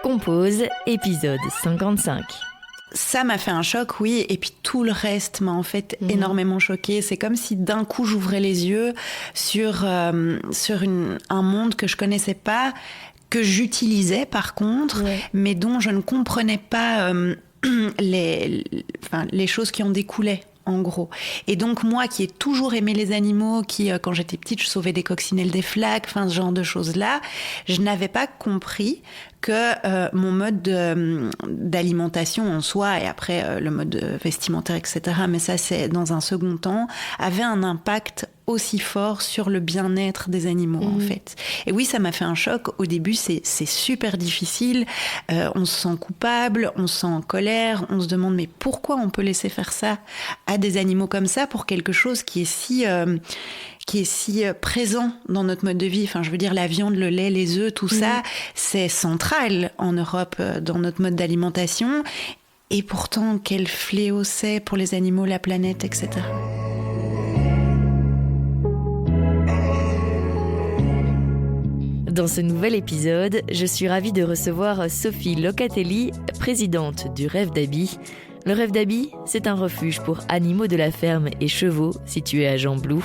Compose, épisode 55. Ça m'a fait un choc, oui, et puis tout le reste m'a en fait énormément choquée. C'est comme si d'un coup j'ouvrais les yeux sur un monde que je connaissais pas, que j'utilisais par contre, mais dont je ne comprenais pas les choses qui en découlaient. En gros. Et donc, moi qui ai toujours aimé les animaux, qui, quand j'étais petite, je sauvais des coccinelles, des flaques, ce genre de choses-là, je n'avais pas compris que mon mode d'alimentation en soi, et après le mode vestimentaire, etc., mais ça, c'est dans un second temps, avait un impact aussi fort sur le bien-être des animaux, en fait. Et oui, ça m'a fait un choc. Au début, c'est super difficile. On se sent coupable, on se sent en colère, on se demande mais pourquoi on peut laisser faire ça à des animaux comme ça pour quelque chose qui est si présent dans notre mode de vie. Enfin, je veux dire, la viande, le lait, les œufs, tout ça, c'est central en Europe dans notre mode d'alimentation. Et pourtant, quel fléau c'est pour les animaux, la planète, etc. Dans ce nouvel épisode, je suis ravie de recevoir Sophie Locatelli, présidente du Rêve d'Abby. Le Rêve d'Abby, c'est un refuge pour animaux de la ferme et chevaux situé à Gembloux.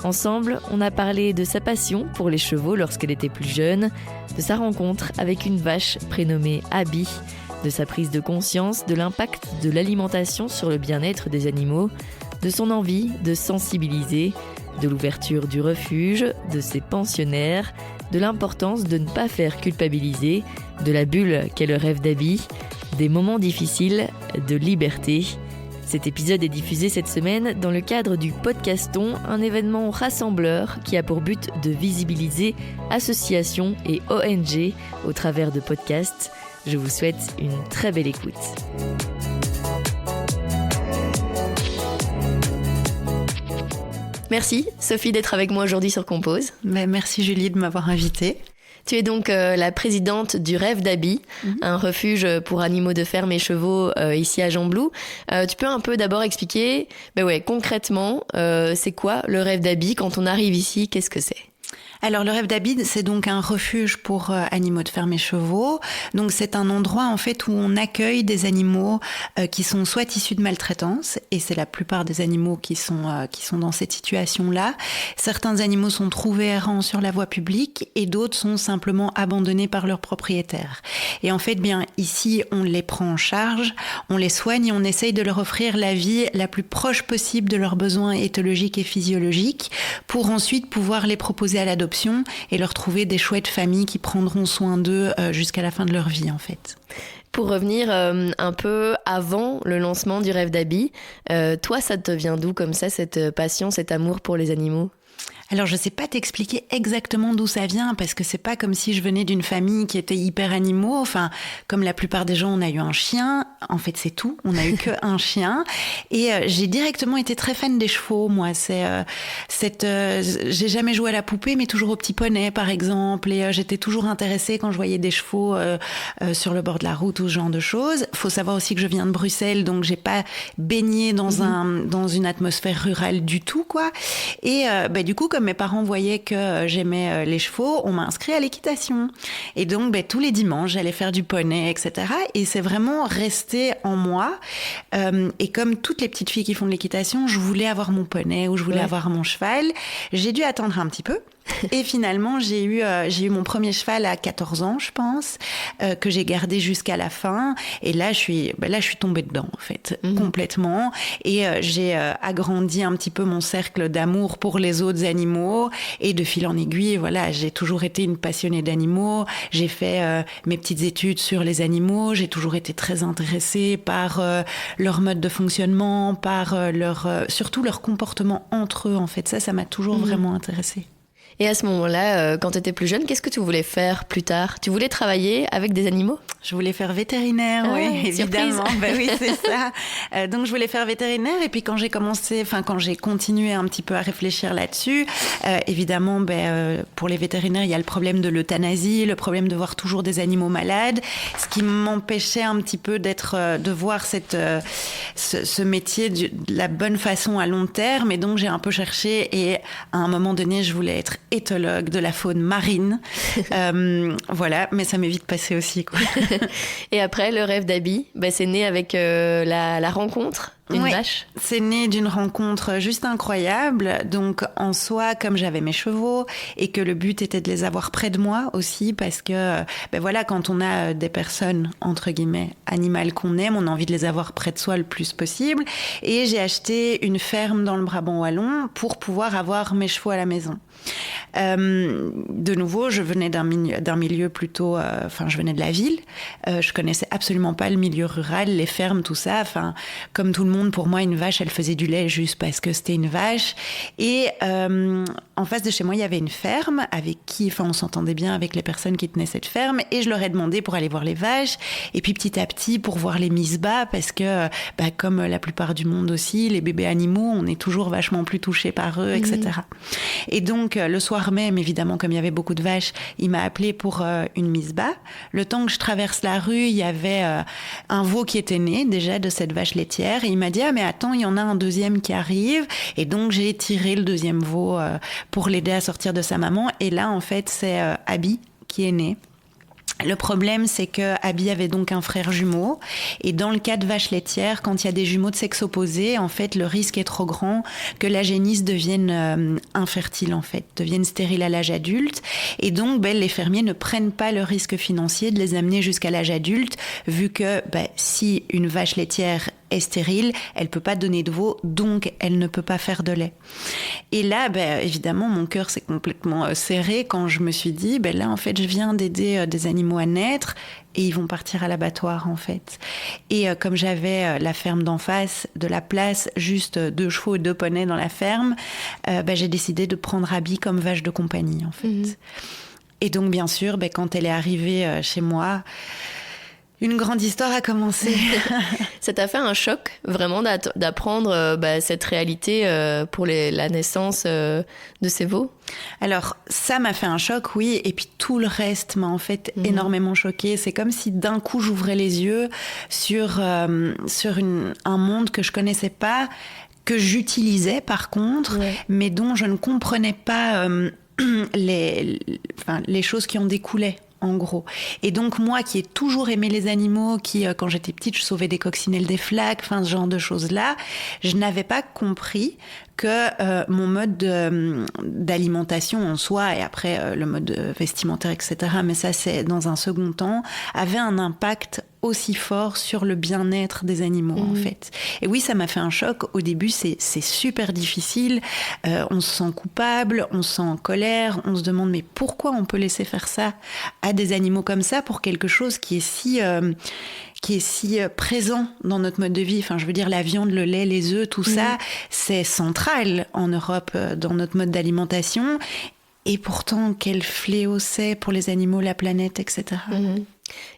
Ensemble, on a parlé de sa passion pour les chevaux lorsqu'elle était plus jeune, de sa rencontre avec une vache prénommée Abby, de sa prise de conscience de l'impact de l'alimentation sur le bien-être des animaux, de son envie de sensibiliser, de l'ouverture du refuge, de ses pensionnaires, de l'importance de ne pas faire culpabiliser, de la bulle qu'est le Rêve d'Abby, des moments difficiles, de liberté. Cet épisode est diffusé cette semaine dans le cadre du Podcaston, un événement rassembleur qui a pour but de visibiliser associations et ONG au travers de podcasts. Je vous souhaite une très belle écoute. Merci Sophie d'être avec moi aujourd'hui sur Compose. Merci Julie de m'avoir invitée. Tu es donc la présidente du Rêve d'Abby, un refuge pour animaux de ferme et chevaux ici à Gembloux. Tu peux un peu d'abord expliquer concrètement c'est quoi le Rêve d'Abby quand on arrive ici, qu'est-ce que c'est ? Alors, le Rêve d'Abby, c'est donc un refuge pour animaux de ferme et chevaux. Donc, c'est un endroit, en fait, où on accueille des animaux qui sont soit issus de maltraitance, et c'est la plupart des animaux qui sont dans cette situation-là. Certains animaux sont trouvés errants sur la voie publique, et d'autres sont simplement abandonnés par leurs propriétaires. Et en fait, bien, ici, on les prend en charge, on les soigne, et on essaye de leur offrir la vie la plus proche possible de leurs besoins éthologiques et physiologiques, pour ensuite pouvoir les proposer à l'adoption et leur trouver des chouettes familles qui prendront soin d'eux jusqu'à la fin de leur vie, en fait. Pour revenir un peu avant le lancement du Rêve d'Abby, toi, ça te vient d'où comme ça, cette passion, cet amour pour les animaux ? Alors, je sais pas t'expliquer exactement d'où ça vient, parce que c'est pas comme si je venais d'une famille qui était hyper animaux. Enfin, comme la plupart des gens, on a eu un chien. En fait, c'est tout. On a eu que un chien. Et j'ai directement été très fan des chevaux, moi. J'ai jamais joué à la poupée, mais toujours au petit poney, par exemple. Et j'étais toujours intéressée quand je voyais des chevaux sur le bord de la route ou ce genre de choses. Faut savoir aussi que je viens de Bruxelles, donc j'ai pas baigné dans une atmosphère rurale du tout, quoi. Et du coup, comme mes parents voyaient que j'aimais les chevaux, on m'a inscrit à l'équitation. Et donc, tous les dimanches, j'allais faire du poney, etc. Et c'est vraiment resté en moi. Et comme toutes les petites filles qui font de l'équitation, je voulais avoir mon poney ou je voulais avoir mon cheval. J'ai dû attendre un petit peu. Et finalement, j'ai eu mon premier cheval à 14 ans, je pense, que j'ai gardé jusqu'à la fin. Et là, je suis tombée dedans, en fait, complètement. Et j'ai agrandi un petit peu mon cercle d'amour pour les autres animaux. Et de fil en aiguille, voilà, j'ai toujours été une passionnée d'animaux. J'ai fait mes petites études sur les animaux. J'ai toujours été très intéressée par leur mode de fonctionnement, par surtout leur comportement entre eux, en fait. Ça m'a toujours vraiment intéressée. Et à ce moment-là, quand tu étais plus jeune, qu'est-ce que tu voulais faire plus tard ? Tu voulais travailler avec des animaux ? Je voulais faire vétérinaire, oui, évidemment. Oui, c'est ça. Donc, je voulais faire vétérinaire. Et puis, quand j'ai continué un petit peu à réfléchir là-dessus, évidemment, pour les vétérinaires, il y a le problème de l'euthanasie, le problème de voir toujours des animaux malades, ce qui m'empêchait un petit peu de voir ce métier de la bonne façon à long terme. Et donc, j'ai un peu cherché. Et à un moment donné, je voulais être éthologue de la faune marine. Voilà, mais ça m'est vite passé aussi, quoi. Et après, le rêve d'Abby, c'est né avec la rencontre d'une vache. C'est né d'une rencontre juste incroyable. Donc, en soi, comme j'avais mes chevaux et que le but était de les avoir près de moi aussi, parce que, quand on a des personnes, entre guillemets, animales qu'on aime, on a envie de les avoir près de soi le plus possible. Et j'ai acheté une ferme dans le Brabant wallon pour pouvoir avoir mes chevaux à la maison. De nouveau, je venais d'un milieu plutôt... je venais de la ville. Je connaissais absolument pas le milieu rural, les fermes, tout ça. Comme tout le monde, pour moi, une vache, elle faisait du lait juste parce que c'était une vache. Et en face de chez moi, il y avait une ferme avec qui... on s'entendait bien avec les personnes qui tenaient cette ferme. Et je leur ai demandé pour aller voir les vaches. Et puis, petit à petit, pour voir les mises bas, parce que, comme la plupart du monde aussi, les bébés animaux, on est toujours vachement plus touchés par eux, etc. Et donc, le soir même, évidemment, comme il y avait beaucoup de vaches, il m'a appelé pour une mise bas. Le temps que je traverse la rue, il y avait un veau qui était né déjà de cette vache laitière. Et il m'a dit « Ah, mais attends, il y en a un deuxième qui arrive. » Et donc, j'ai tiré le deuxième veau pour l'aider à sortir de sa maman. Et là, en fait, c'est Abby qui est né. Le problème, c'est que Abby avait donc un frère jumeau. Et dans le cas de vache laitière, quand il y a des jumeaux de sexe opposé, en fait, le risque est trop grand que la génisse devienne infertile, en fait, devienne stérile à l'âge adulte. Et donc, les fermiers ne prennent pas le risque financier de les amener jusqu'à l'âge adulte, vu que si une vache laitière est stérile, elle peut pas donner de veau, donc elle ne peut pas faire de lait. Et là, évidemment, mon cœur s'est complètement serré quand je me suis dit, là, en fait, je viens d'aider des animaux à naître et ils vont partir à l'abattoir, en fait. Et comme j'avais la ferme d'en face, de la place, juste 2 chevaux et 2 poneys dans la ferme, j'ai décidé de prendre Abby comme vache de compagnie, en fait. Et donc, bien sûr, quand elle est arrivée chez moi, une grande histoire a commencé. Ça t'a fait un choc, vraiment, d'apprendre cette réalité pour la naissance de ces veaux? Alors, ça m'a fait un choc, oui. Et puis, tout le reste m'a en fait énormément choquée. C'est comme si d'un coup, j'ouvrais les yeux sur un monde que je connaissais pas, que j'utilisais par contre, mais dont je ne comprenais pas les choses qui en découlaient. En gros. Et donc, moi qui ai toujours aimé les animaux, qui, quand j'étais petite, je sauvais des coccinelles, des flaques, ce genre de choses-là, je n'avais pas compris que mon mode d'alimentation en soi, et après le mode vestimentaire, etc., mais ça, c'est dans un second temps, avait un impact aussi fort sur le bien-être des animaux, en fait. Et oui, ça m'a fait un choc. Au début, c'est super difficile. On se sent coupable, on se sent en colère, on se demande mais pourquoi on peut laisser faire ça à des animaux comme ça pour quelque chose qui est si présent dans notre mode de vie. Je veux dire, la viande, le lait, les œufs, tout ça, c'est central en Europe dans notre mode d'alimentation. Et pourtant, quel fléau c'est pour les animaux, la planète, etc.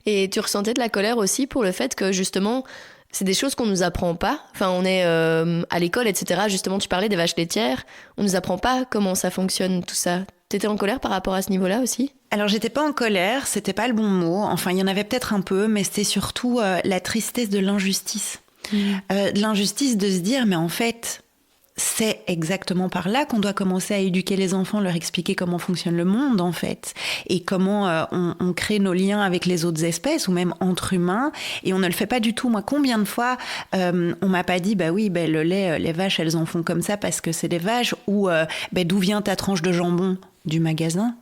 Et tu ressentais de la colère aussi pour le fait que, justement, c'est des choses qu'on nous apprend pas. On est à l'école, etc. Justement, tu parlais des vaches laitières. On nous apprend pas comment ça fonctionne, tout ça. T'étais en colère par rapport à ce niveau-là aussi ? Alors, j'étais pas en colère, c'était pas le bon mot. Il y en avait peut-être un peu, mais c'était surtout la tristesse de l'injustice. De l'injustice de se dire, mais en fait, c'est exactement par là qu'on doit commencer à éduquer les enfants, leur expliquer comment fonctionne le monde, en fait, et comment on crée nos liens avec les autres espèces, ou même entre humains, et on ne le fait pas du tout. Moi, combien de fois on m'a pas dit, le lait, les vaches, elles en font comme ça parce que c'est des vaches, ou d'où vient ta tranche de jambon ? Du magasin.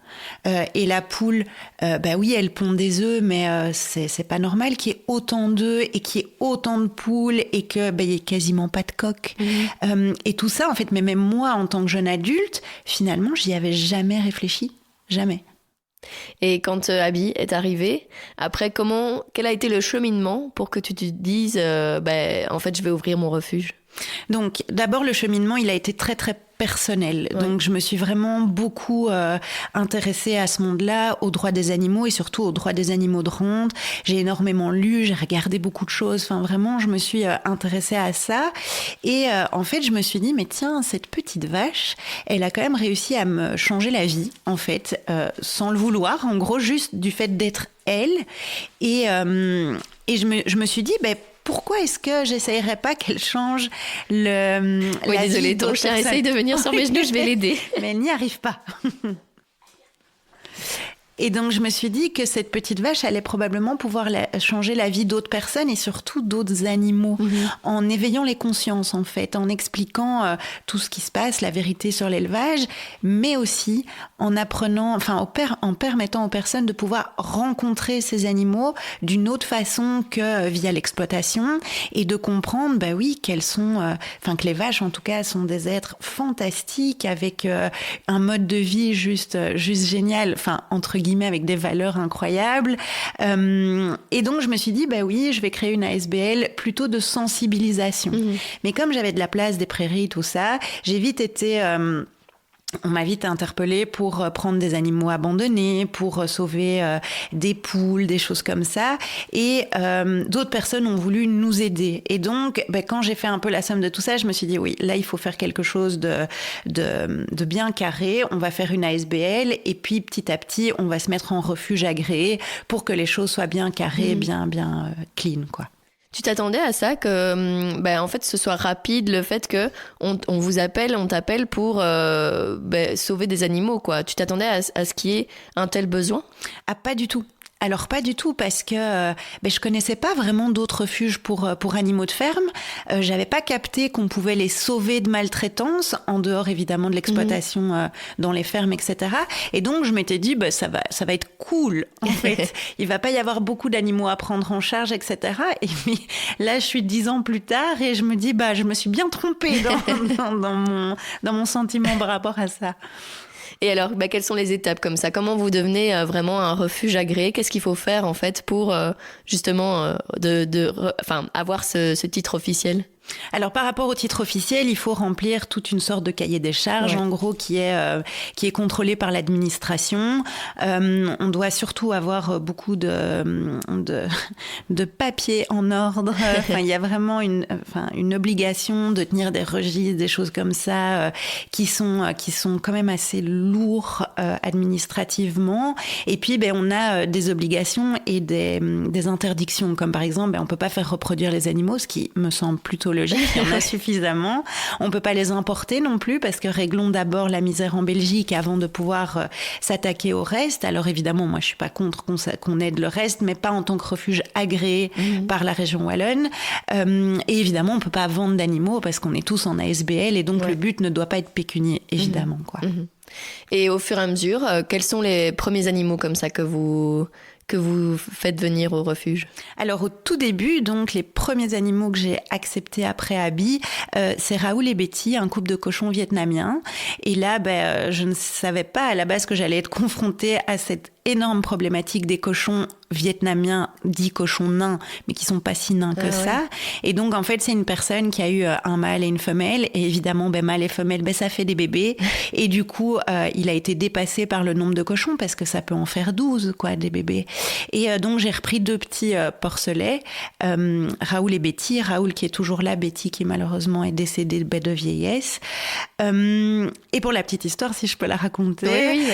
Et la poule, elle pond des œufs, mais c'est pas normal qu'il y ait autant d'œufs et qu'il y ait autant de poules et qu'il y ait quasiment pas de coqs. Et tout ça, en fait, mais même moi, en tant que jeune adulte, finalement, j'y avais jamais réfléchi. Jamais. Et quand Abby est arrivée, après, quel a été le cheminement pour que tu te dises, en fait, je vais ouvrir mon refuge ? Donc, d'abord, le cheminement, il a été très, très personnel. Donc, je me suis vraiment beaucoup intéressée à ce monde-là, aux droits des animaux et surtout aux droits des animaux de ronde. J'ai énormément lu, j'ai regardé beaucoup de choses. Vraiment, je me suis intéressée à ça. Et en fait, je me suis dit, mais tiens, cette petite vache, elle a quand même réussi à me changer la vie, en fait, sans le vouloir. En gros, juste du fait d'être elle. Et je me suis dit, pourquoi est-ce que j'essayerais pas qu'elle change la désolée, vie ton chien essaye de venir sur mes genoux, je vais l'aider. Mais elle n'y arrive pas. Et donc, je me suis dit que cette petite vache allait probablement pouvoir changer la vie d'autres personnes et surtout d'autres animaux, en éveillant les consciences, en fait, en expliquant tout ce qui se passe, la vérité sur l'élevage, mais aussi en apprenant, en permettant aux personnes de pouvoir rencontrer ces animaux d'une autre façon que via l'exploitation et de comprendre, qu'elles sont, que les vaches, en tout cas, sont des êtres fantastiques avec un mode de vie juste génial, entre guillemets, avec des valeurs incroyables. Et donc, je me suis dit, je vais créer une ASBL plutôt de sensibilisation. Mais comme j'avais de la place, des prairies, tout ça, j'ai vite été... on m'a vite interpellée pour prendre des animaux abandonnés, pour sauver des poules, des choses comme ça. Et d'autres personnes ont voulu nous aider. Et donc, quand j'ai fait un peu la somme de tout ça, je me suis dit, oui, là, il faut faire quelque chose de bien carré. On va faire une ASBL et puis, petit à petit, on va se mettre en refuge agréé pour que les choses soient bien carrées, bien clean, quoi. Tu t'attendais à ça que, en fait, ce soit rapide, le fait que on t'appelle pour sauver des animaux, quoi. Tu t'attendais à ce qu'il y ait un tel besoin ? Ah, pas du tout. Alors pas du tout parce que je connaissais pas vraiment d'autres refuges pour animaux de ferme. J'avais pas capté qu'on pouvait les sauver de maltraitance en dehors évidemment de l'exploitation dans les fermes, etc. Et donc je m'étais dit ça va être cool en fait. Il va pas y avoir beaucoup d'animaux à prendre en charge, etc. Et puis là je suis 10 ans plus tard et je me dis je me suis bien trompée dans mon sentiment par rapport à ça. Et alors, quelles sont les étapes comme ça ? Comment vous devenez vraiment un refuge agréé ? Qu'est-ce qu'il faut faire en fait pour justement avoir ce titre officiel ? Alors par rapport au titre officiel, il faut remplir toute une sorte de cahier des charges, en gros, qui est contrôlé par l'administration. On doit surtout avoir beaucoup de papiers en ordre. Il y a vraiment une obligation de tenir des registres, des choses comme ça, qui sont quand même assez lourds administrativement. Et puis on a des obligations et des interdictions, comme par exemple on peut pas faire reproduire les animaux, ce qui me semble plutôt logique, il y en a suffisamment. On peut pas les importer non plus parce que réglons d'abord la misère en Belgique avant de pouvoir s'attaquer au reste. Alors évidemment, moi je suis pas contre qu'on aide le reste, mais pas en tant que refuge agréé par la région wallonne. Et évidemment, on peut pas vendre d'animaux parce qu'on est tous en ASBL et donc le but ne doit pas être pécunier, évidemment, quoi. Et au fur et à mesure, quels sont les premiers animaux comme ça que vous faites venir au refuge ? Alors au tout début, donc les premiers animaux que j'ai acceptés après Abby, c'est Raoul et Betty, un couple de cochons vietnamiens. Et là, je ne savais pas à la base que j'allais être confrontée à cette énorme problématique des cochons vietnamiens, dits cochons nains, mais qui sont pas si nains que ça. Et donc, en fait, c'est une personne qui a eu un mâle et une femelle. Et évidemment, mâle et femelle, ça fait des bébés. Et du coup, il a été dépassé par le nombre de cochons parce que ça peut en faire 12, quoi, des bébés. Et donc, j'ai repris 2 petits porcelets, Raoul et Betty. Raoul qui est toujours là, Betty qui malheureusement est décédée de vieillesse. Et pour la petite histoire, si je peux la raconter. Oui,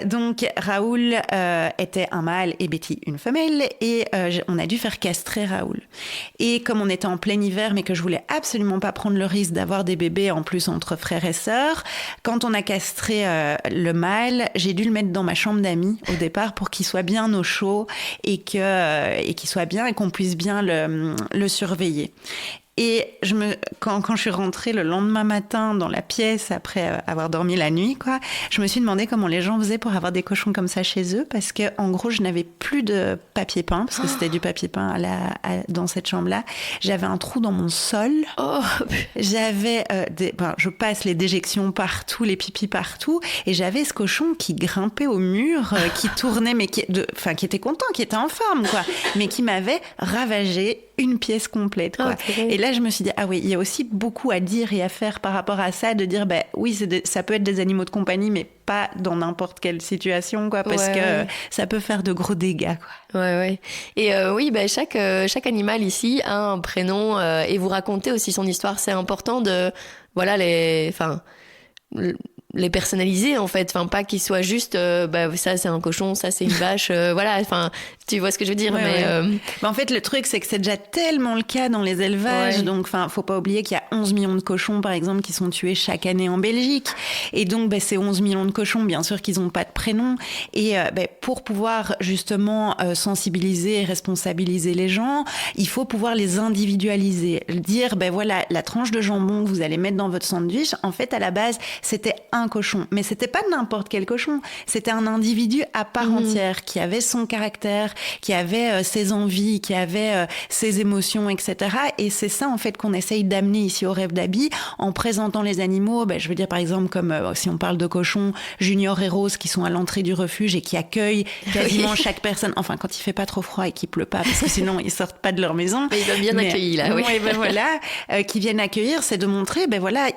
donc, Raoul était un mâle et Betty une femelle et on a dû faire castrer Raoul. Et comme on était en plein hiver mais que je voulais absolument pas prendre le risque d'avoir des bébés en plus entre frères et sœurs, quand on a castré le mâle, j'ai dû le mettre dans ma chambre d'amis au départ pour qu'il soit bien au chaud et qu'il soit bien et qu'on puisse bien le surveiller. Et quand je suis rentrée le lendemain matin dans la pièce après avoir dormi la nuit, quoi, je me suis demandé comment les gens faisaient pour avoir des cochons comme ça chez eux, parce que en gros, je n'avais plus de papier peint, parce que c'était du papier peint dans cette chambre-là. J'avais un trou dans mon sol. J'avais je passe les déjections partout, les pipis partout, et j'avais ce cochon qui grimpait au mur, qui tournait, mais qui était content, qui était en forme, quoi, mais qui m'avait ravagé une pièce complète, quoi. Et là, je me suis dit, ah oui, il y a aussi beaucoup à dire et à faire par rapport à ça, de dire, oui, ça peut être des animaux de compagnie, mais pas dans n'importe quelle situation, quoi, parce que ça peut faire de gros dégâts, quoi. Ouais. Et chaque animal ici a un prénom et vous racontez aussi son histoire. C'est important de, les personnaliser en fait, pas qu'ils soient juste ça c'est un cochon, ça c'est une vache, Tu vois ce que je veux dire? Ouais, ouais. En fait, le truc, c'est que c'est déjà tellement le cas dans les élevages. Ouais. Donc, faut pas oublier qu'il y a 11 millions de cochons, par exemple, qui sont tués chaque année en Belgique. Et donc, ces 11 millions de cochons, bien sûr qu'ils n'ont pas de prénom. Et pour pouvoir justement sensibiliser et responsabiliser les gens, il faut pouvoir les individualiser. Dire, voilà, la tranche de jambon que vous allez mettre dans votre sandwich, en fait, à la base, c'était un cochon. Mais c'était pas n'importe quel cochon. C'était un individu à part entière qui avait son caractère, qui avait ses envies, qui avait ses émotions, etc. Et c'est ça, en fait, qu'on essaye d'amener ici au Rêve d'Abby en présentant les animaux. Je veux dire, par exemple, comme si on parle de cochons, Junior et Rose qui sont à l'entrée du refuge et qui accueillent quasiment chaque personne. Enfin, quand il fait pas trop froid et qu'il pleut pas, parce que sinon, ils sortent pas de leur maison. Mais ils sont bien accueillis, là, oui. Voilà, qui viennent accueillir, c'est de montrer, voilà,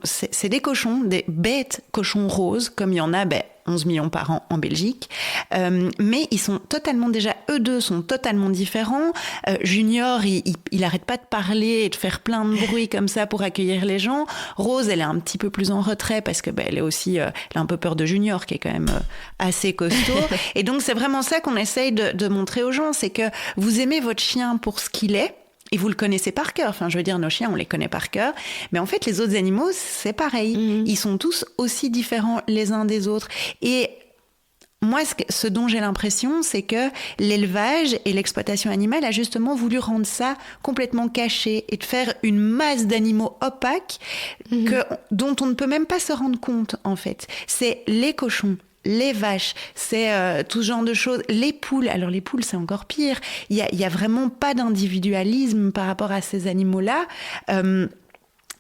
c'est des cochons, des bêtes cochons roses, comme il y en a, 11 millions par an en Belgique. Mais ils sont totalement, déjà, eux deux sont totalement différents. Junior, il arrête pas de parler et de faire plein de bruit comme ça pour accueillir les gens. Rose, elle est un petit peu plus en retrait parce que elle est aussi, elle a un peu peur de Junior, qui est quand même assez costaud. Et donc, c'est vraiment ça qu'on essaye de montrer aux gens, c'est que vous aimez votre chien pour ce qu'il est. Et vous le connaissez par cœur. Enfin, je veux dire, nos chiens, on les connaît par cœur. Mais en fait, les autres animaux, c'est pareil. Ils sont tous aussi différents les uns des autres. Et moi, ce dont j'ai l'impression, c'est que l'élevage et l'exploitation animale a justement voulu rendre ça complètement caché et de faire une masse d'animaux opaques dont on ne peut même pas se rendre compte, en fait. C'est les cochons, les vaches, c'est tout ce genre de choses. Les poules, alors les poules, c'est encore pire. Il y a vraiment pas d'individualisme par rapport à ces animaux-là.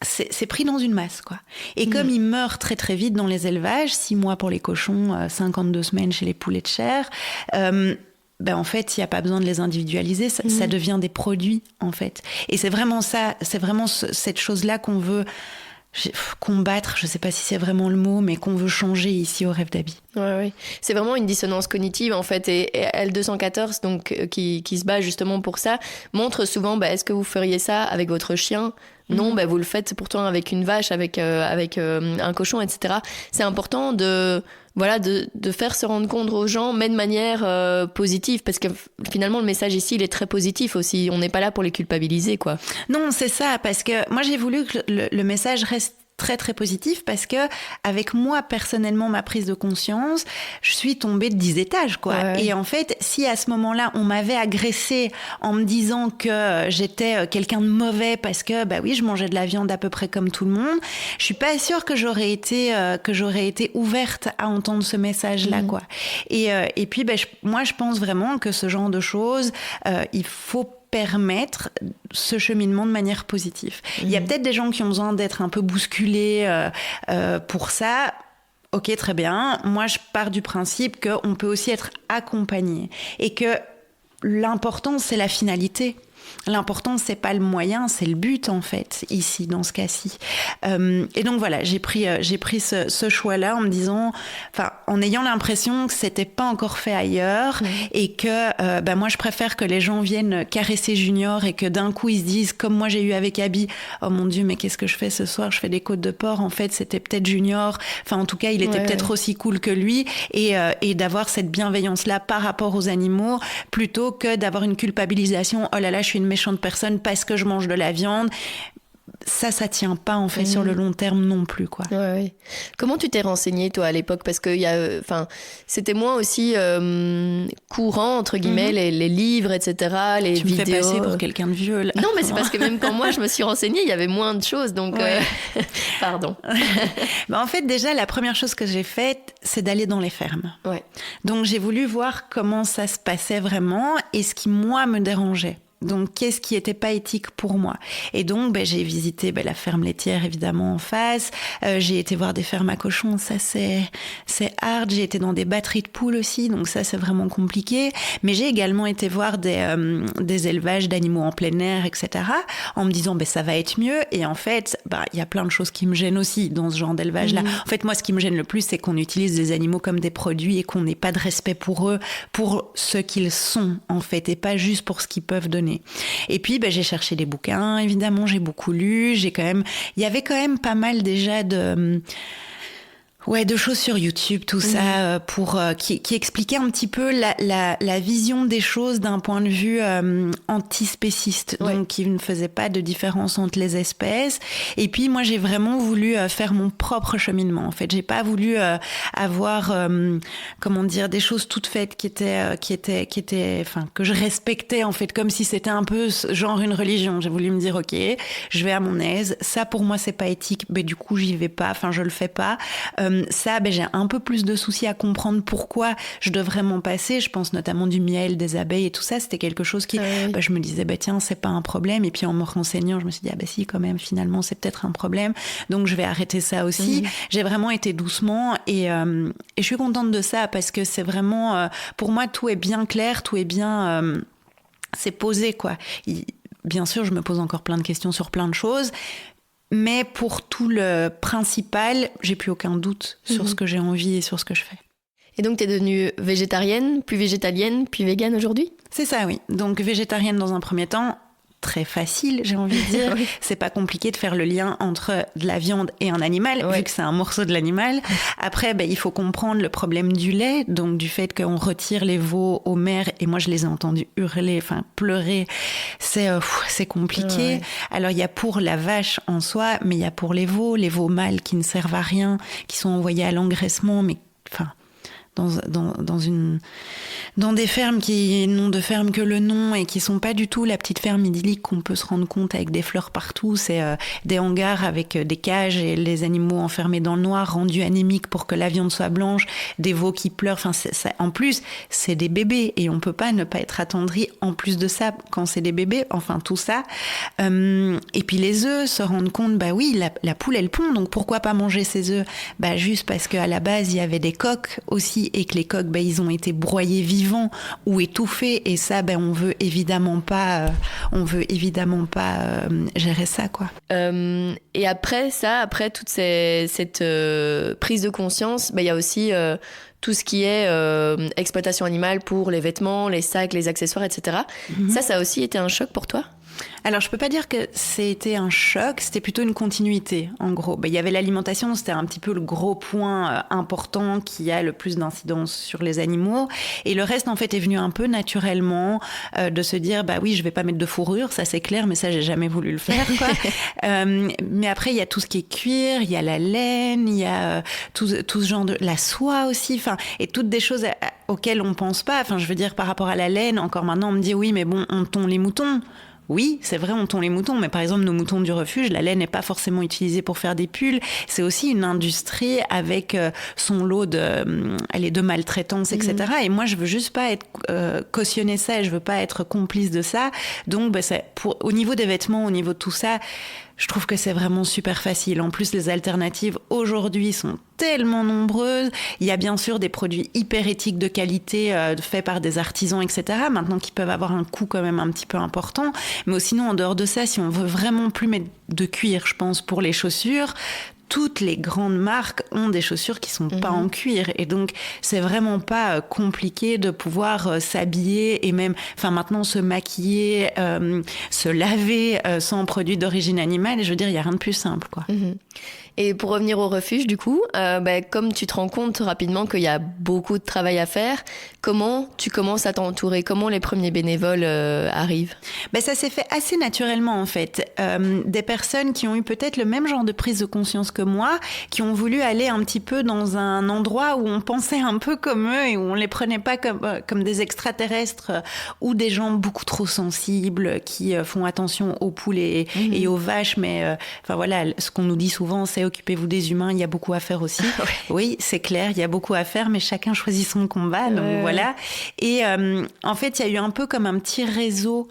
C'est pris dans une masse, quoi. Et comme ils meurent très très vite dans les élevages, 6 mois pour les cochons, 52 semaines chez les poulets de chair, en fait, il n'y a pas besoin de les individualiser, ça devient des produits, en fait. Et c'est vraiment ça, c'est vraiment cette chose-là qu'on veut combattre, je ne sais pas si c'est vraiment le mot, mais qu'on veut changer ici au Rêve d'Abby. Ouais. C'est vraiment une dissonance cognitive, en fait. Et L214, donc, qui se bat justement pour ça, montre souvent, est-ce que vous feriez ça avec votre chien ? Non, vous le faites pourtant avec une vache, avec un cochon, etc. C'est important de faire se rendre compte aux gens, mais de manière positive, parce que finalement le message ici, il est très positif aussi. On n'est pas là pour les culpabiliser, quoi. Non, c'est ça, parce que moi j'ai voulu que le message reste très très positif, parce que avec moi personnellement, ma prise de conscience, je suis tombée de 10 étages, quoi. Ouais. Et en fait, si à ce moment-là on m'avait agressée en me disant que j'étais quelqu'un de mauvais parce que oui, je mangeais de la viande à peu près comme tout le monde, je suis pas sûre que j'aurais été ouverte à entendre ce message-là, quoi. Et puis moi je pense vraiment que ce genre de choses, il faut permettre ce cheminement de manière positive. Il y a peut-être des gens qui ont besoin d'être un peu bousculés pour ça. Ok, très bien. Moi, je pars du principe qu'on peut aussi être accompagné et que l'important, c'est la finalité. L'important, c'est pas le moyen, c'est le but, en fait, ici, dans ce cas-ci. Et donc, voilà, j'ai pris ce choix-là en me disant, en ayant l'impression que c'était pas encore fait ailleurs et que, moi, je préfère que les gens viennent caresser Junior et que d'un coup, ils se disent, comme moi, j'ai eu avec Abby, oh mon Dieu, mais qu'est-ce que je fais ce soir? Je fais des côtes de porc. En fait, c'était peut-être Junior. Enfin, en tout cas, il était peut-être aussi cool que lui et d'avoir cette bienveillance-là par rapport aux animaux plutôt que d'avoir une culpabilisation. Oh là là, je suis une méchante personne parce que je mange de la viande. Ça tient pas en fait sur le long terme non plus, quoi. Ouais. Comment tu t'es renseignée toi à l'époque, parce que c'était moins aussi courant entre guillemets les livres, etc. Les tu vidéos. Tu me fais passer pour quelqu'un de vieux là. Non, mais c'est parce que même quand moi je me suis renseignée, il y avait moins de choses, donc pardon. En fait, déjà la première chose que j'ai faite, c'est d'aller dans les fermes. Ouais. Donc j'ai voulu voir comment ça se passait vraiment et ce qui moi me dérangeait. Donc, qu'est-ce qui était pas éthique pour moi? Et donc, j'ai visité la ferme laitière, évidemment, en face. J'ai été voir des fermes à cochons, ça c'est hard. J'ai été dans des batteries de poules aussi, donc ça c'est vraiment compliqué. Mais j'ai également été voir des élevages d'animaux en plein air, etc. En me disant, ça va être mieux. Et en fait, y a plein de choses qui me gênent aussi dans ce genre d'élevage-là. En fait, moi, ce qui me gêne le plus, c'est qu'on utilise des animaux comme des produits et qu'on n'ait pas de respect pour eux, pour ce qu'ils sont, en fait, et pas juste pour ce qu'ils peuvent donner. Et puis j'ai cherché des bouquins, évidemment, j'ai beaucoup lu, il y avait quand même pas mal déjà de Ouais, de choses sur YouTube, tout ça, pour qui expliquait un petit peu la vision des choses d'un point de vue antispéciste, donc qui ne faisait pas de différence entre les espèces. Et puis moi, j'ai vraiment voulu faire mon propre cheminement. En fait, j'ai pas voulu avoir, comment dire, des choses toutes faites qui étaient, enfin, que je respectais en fait, comme si c'était un peu genre une religion. J'ai voulu me dire, ok, je vais à mon aise. Ça, pour moi, c'est pas éthique. Mais du coup, j'y vais pas. Enfin, je le fais pas. Ça, j'ai un peu plus de soucis à comprendre pourquoi je devrais m'en passer. Je pense notamment du miel, des abeilles et tout ça. C'était quelque chose qui, je me disais, tiens, c'est pas un problème. Et puis en me renseignant, je me suis dit, si, quand même, finalement, c'est peut-être un problème. Donc je vais arrêter ça aussi. J'ai vraiment été doucement et je suis contente de ça parce que c'est vraiment, pour moi, tout est bien clair, tout est bien, c'est posé, quoi. Bien sûr, je me pose encore plein de questions sur plein de choses. Mais pour tout le principal, j'ai plus aucun doute sur ce que j'ai envie et sur ce que je fais. Et donc, t'es devenue végétarienne, puis végétalienne, puis végane aujourd'hui ? C'est ça, oui. Donc, végétarienne dans un premier temps. Très facile, j'ai envie de dire. C'est pas compliqué de faire le lien entre de la viande et un animal, vu que c'est un morceau de l'animal. Après, il faut comprendre le problème du lait, donc du fait qu'on retire les veaux aux mères. Et moi, je les ai entendus hurler, pleurer. C'est compliqué. Alors, il y a pour la vache en soi, mais il y a pour les veaux mâles qui ne servent à rien, qui sont envoyés à l'engraissement, mais dans des fermes qui n'ont de ferme que le nom et qui sont pas du tout la petite ferme idyllique qu'on peut se rendre compte avec des fleurs partout. C'est des hangars avec des cages et les animaux enfermés dans le noir, rendus anémiques pour que la viande soit blanche, des veaux qui pleurent. En plus, c'est des bébés et on peut pas ne pas être attendri en plus de ça quand c'est des bébés. Enfin, tout ça. Et puis les œufs, se rendre compte, la poule elle pond, donc pourquoi pas manger ces œufs ? Juste parce qu'à la base il y avait des coqs aussi et que les coqs, ils ont été broyés vivants ou étouffés et ça, on veut évidemment pas gérer ça, quoi. Et après toute cette prise de conscience, il y a aussi tout ce qui est exploitation animale pour les vêtements, les sacs, les accessoires, etc. Ça a aussi été un choc pour toi ? Alors, je peux pas dire que c'était un choc, c'était plutôt une continuité, en gros. Il y avait l'alimentation, c'était un petit peu le gros point important qui a le plus d'incidence sur les animaux. Et le reste, en fait, est venu un peu naturellement de se dire, je vais pas mettre de fourrure, ça c'est clair, mais ça, j'ai jamais voulu le faire, quoi. Mais après, il y a tout ce qui est cuir, il y a la laine, il y a tout ce genre de... La soie aussi, et toutes des choses auxquelles on pense pas. Je veux dire, par rapport à la laine, encore maintenant, on me dit, oui, mais on tond les moutons. Oui, c'est vrai, on tond les moutons, mais par exemple, nos moutons du refuge, la laine n'est pas forcément utilisée pour faire des pulls. C'est aussi une industrie avec son lot de maltraitance, etc. Et moi, je veux juste pas être cautionner ça, et je veux pas être complice de ça. Donc, au niveau des vêtements, au niveau de tout ça, je trouve que c'est vraiment super facile. En plus, les alternatives aujourd'hui sont tellement nombreuses. Il y a bien sûr des produits hyper éthiques de qualité faits par des artisans, etc. Maintenant, qui peuvent avoir un coût quand même un petit peu important. Mais sinon, en dehors de ça, si on veut vraiment plus mettre de cuir, je pense, pour les chaussures, toutes les grandes marques ont des chaussures qui sont pas en cuir. Et donc, c'est vraiment pas compliqué de pouvoir s'habiller et même, maintenant, se maquiller, se laver sans produits d'origine animale. Et je veux dire, il y a rien de plus simple, quoi. Et pour revenir au refuge, du coup, comme tu te rends compte rapidement qu'il y a beaucoup de travail à faire, comment tu commences à t'entourer ? Comment les premiers bénévoles arrivent ? Ça s'est fait assez naturellement, en fait. Des personnes qui ont eu peut-être le même genre de prise de conscience que moi, qui ont voulu aller un petit peu dans un endroit où on pensait un peu comme eux et où on les prenait pas comme des extraterrestres ou des gens beaucoup trop sensibles qui font attention aux poules et aux vaches. Mais ce qu'on nous dit souvent, c'est occupez-vous des humains, il y a beaucoup à faire aussi. Oui, c'est clair, il y a beaucoup à faire, mais chacun choisit son combat, donc voilà. Et en fait, il y a eu un peu comme un petit réseau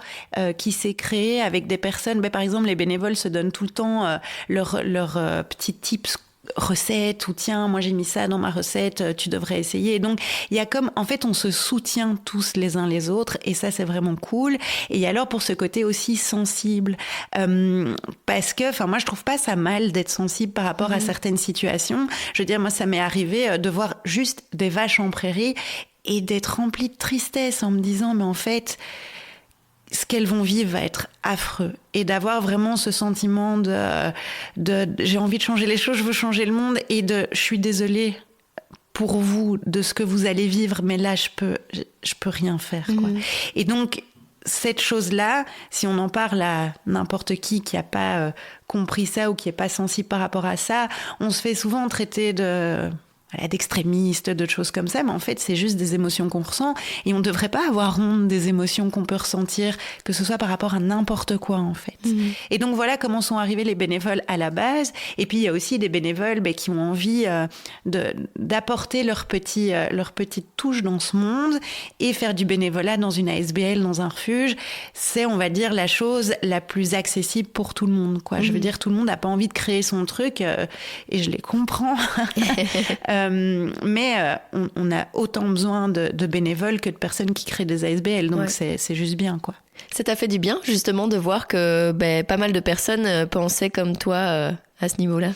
qui s'est créé avec des personnes. Par exemple, les bénévoles se donnent tout le temps leurs petits tips recette ou tiens, moi j'ai mis ça dans ma recette, tu devrais essayer. Et donc, il y a en fait, on se soutient tous les uns les autres et ça, c'est vraiment cool. Et alors, pour ce côté aussi sensible, parce que, moi, je trouve pas ça mal d'être sensible par rapport à certaines situations. Je veux dire, moi, ça m'est arrivé de voir juste des vaches en prairie et d'être remplie de tristesse en me disant, mais en fait, ce qu'elles vont vivre va être affreux. Et d'avoir vraiment ce sentiment de j'ai envie de changer les choses, je veux changer le monde, et je suis désolée pour vous de ce que vous allez vivre, mais là, je peux rien faire, quoi. Et donc, cette chose-là, si on en parle à n'importe qui n'a pas compris ça ou qui n'est pas sensible par rapport à ça, on se fait souvent traiter d'extrémistes, de choses comme ça, mais en fait, c'est juste des émotions qu'on ressent, et on ne devrait pas avoir honte des émotions qu'on peut ressentir, que ce soit par rapport à n'importe quoi, en fait. Et donc, voilà comment sont arrivés les bénévoles à la base. Et puis, il y a aussi des bénévoles qui ont envie d'apporter leur petite touche dans ce monde et faire du bénévolat dans une ASBL, dans un refuge. C'est, on va dire, la chose la plus accessible pour tout le monde, quoi. Je veux dire, tout le monde n'a pas envie de créer son truc, et je les comprends. Mais on a autant besoin de bénévoles que de personnes qui créent des ASBL, donc c'est juste bien, quoi. Ça t'a fait du bien, justement, de voir que pas mal de personnes pensaient comme toi à ce niveau-là?